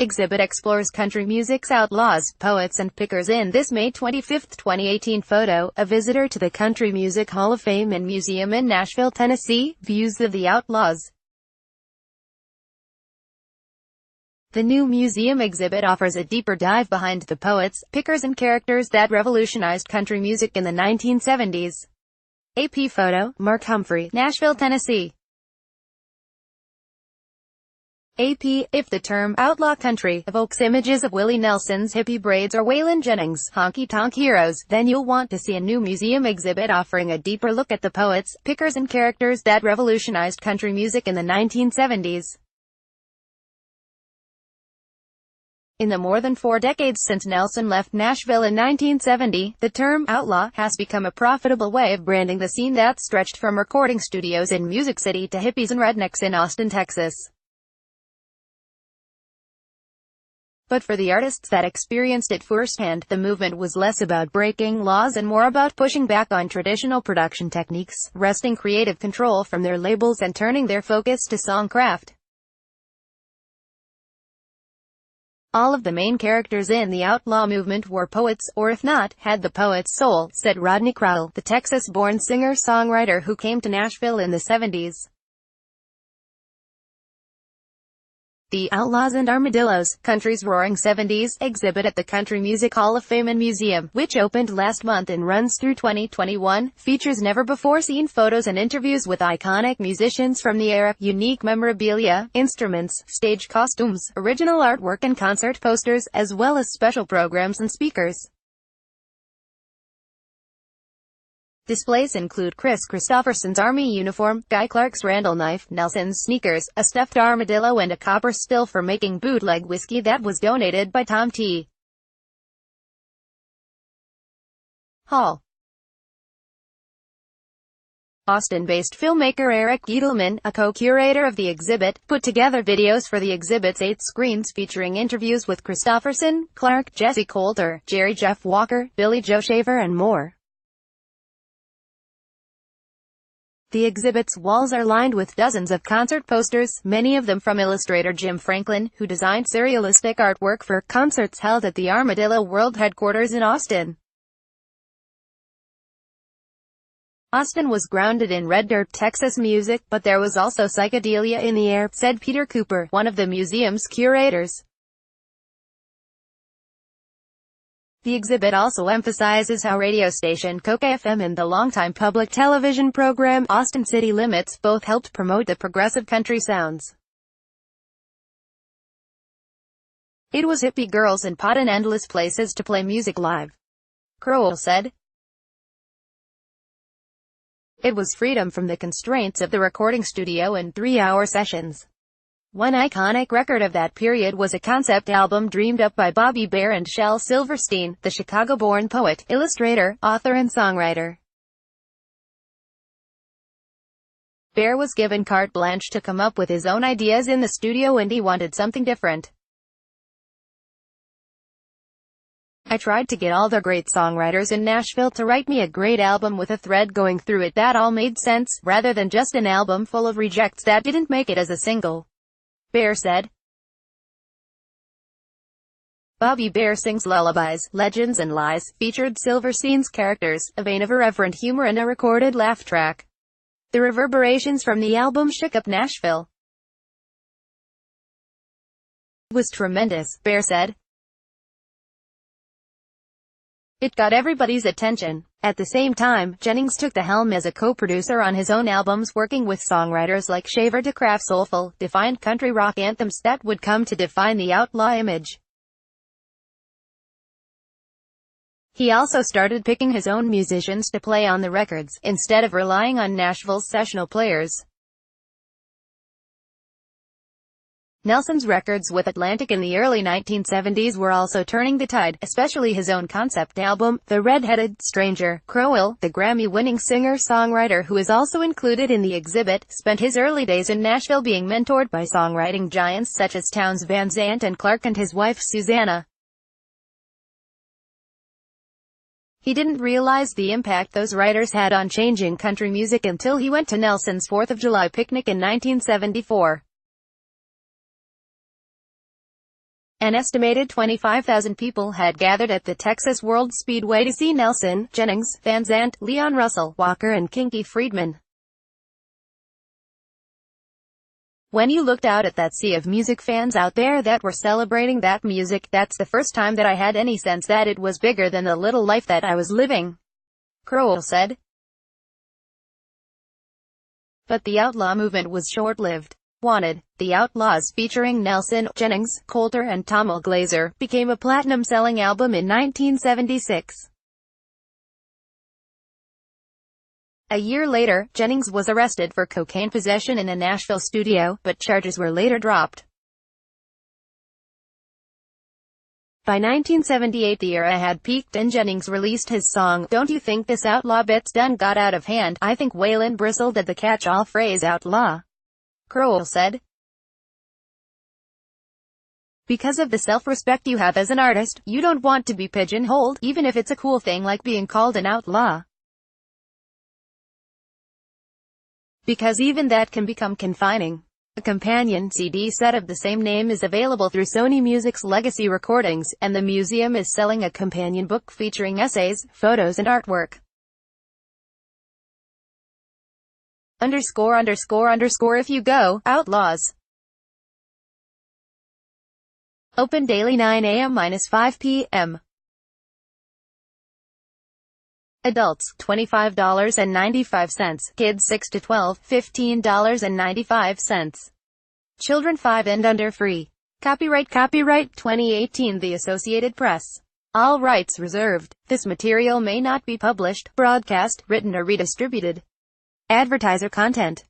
exhibit explores country music's outlaws, poets and pickers. In this May 25, 2018 photo, a visitor to the Country Music Hall of Fame and Museum in Nashville, Tennessee, views of the outlaws. The new museum exhibit offers a deeper dive behind the poets, pickers and characters that revolutionized country music in the 1970s. AP photo, Mark Humphrey, Nashville, Tennessee. AP, if the term outlaw country evokes images of Willie Nelson's hippie braids or Waylon Jennings' honky-tonk heroes, then you'll want to see a new museum exhibit offering a deeper look at the poets, pickers and characters that revolutionized country music in the 1970s. In the more than 4 decades since Nelson left Nashville in 1970, the term outlaw has become a profitable way of branding the scene that stretched from recording studios in Music City to hippies and rednecks in Austin, Texas. But for the artists that experienced it firsthand, the movement was less about breaking laws and more about pushing back on traditional production techniques, wresting creative control from their labels and turning their focus to songcraft. All of the main characters in the outlaw movement were poets, or if not, had the poet's soul, said Rodney Crowell, the Texas-born singer-songwriter who came to Nashville in the 70s. The Outlaws and Armadillos, Country's Roaring 70s, exhibit at the Country Music Hall of Fame and Museum, which opened last month and runs through 2021, features never-before-seen photos and interviews with iconic musicians from the era, unique memorabilia, instruments, stage costumes, original artwork and concert posters, as well as special programs and speakers. Displays include Chris Christopherson's Army uniform, Guy Clark's Randall knife, Nelson's sneakers, a stuffed armadillo and a copper still for making bootleg whiskey that was donated by Tom T. Hall. Austin-based filmmaker Eric Edelman, a co-curator of the exhibit, put together videos for the exhibit's 8 screens featuring interviews with Christopherson, Clark, Jesse Coulter, Jerry Jeff Walker, Billy Joe Shaver and more. The exhibit's walls are lined with dozens of concert posters, many of them from illustrator Jim Franklin, who designed surrealistic artwork for concerts held at the Armadillo World Headquarters in Austin. Austin was grounded in red dirt Texas music, but there was also psychedelia in the air, said Peter Cooper, one of the museum's curators. The exhibit also emphasizes how radio station KOKA-FM and the longtime public television program Austin City Limits both helped promote the progressive country sounds. It was hippie girls and pot and endless places to play music live, Crowell said. It was freedom from the constraints of the recording studio and 3-hour sessions. One iconic record of that period was a concept album dreamed up by Bobby Bare and Shel Silverstein, the Chicago-born poet, illustrator, author and songwriter. Bare was given carte blanche to come up with his own ideas in the studio and he wanted something different. I tried to get all the great songwriters in Nashville to write me a great album with a thread going through it that all made sense, rather than just an album full of rejects that didn't make it as a single. Bare said. Bobby Bare sings lullabies, legends and lies, featured Silverstein's characters, a vein of irreverent humor and a recorded laugh track. The reverberations from the album shook up Nashville. It was tremendous, Bare said. It got everybody's attention. At the same time, Jennings took the helm as a co-producer on his own albums, working with songwriters like Shaver to craft soulful, defined country rock anthems that would come to define the outlaw image. He also started picking his own musicians to play on the records, instead of relying on Nashville's sessional players. Nelson's records with Atlantic in the early 1970s were also turning the tide, especially his own concept album, The Red-Headed Stranger. Crowell, the Grammy-winning singer-songwriter who is also included in the exhibit, spent his early days in Nashville being mentored by songwriting giants such as Townes Van Zandt and Clark and his wife Susanna. He didn't realize the impact those writers had on changing country music until he went to Nelson's 4th of July picnic in 1974. An estimated 25,000 people had gathered at the Texas World Speedway to see Nelson, Jennings, Van Zandt, Leon Russell, Walker and Kinky Friedman. When you looked out at that sea of music fans out there that were celebrating that music, that's the first time that I had any sense that it was bigger than the little life that I was living, Crowell said. But the outlaw movement was short-lived. Wanted, The Outlaws featuring Nelson, Jennings, Coulter and Tommel Glazer, became a platinum-selling album in 1976. A year later, Jennings was arrested for cocaine possession in a Nashville studio, but charges were later dropped. By 1978 the era had peaked and Jennings released his song, "Don't You Think This Outlaw Bit's Done Got Out of Hand." "I think Waylon bristled at the catch-all phrase outlaw," Crowell said. "Because of the self-respect you have as an artist, you don't want to be pigeonholed, even if it's a cool thing like being called an outlaw. Because even that can become confining." A companion CD set of the same name is available through Sony Music's Legacy Recordings, and the museum is selling a companion book featuring essays, photos and artwork. ____ If you go, Outlaws. Open daily 9 a.m.-5 p.m. Adults, $25.95. Kids 6 to 12, $15.95. Children 5 and under free. Copyright 2018 The Associated Press. All rights reserved. This material may not be published, broadcast, written or redistributed. Advertiser content.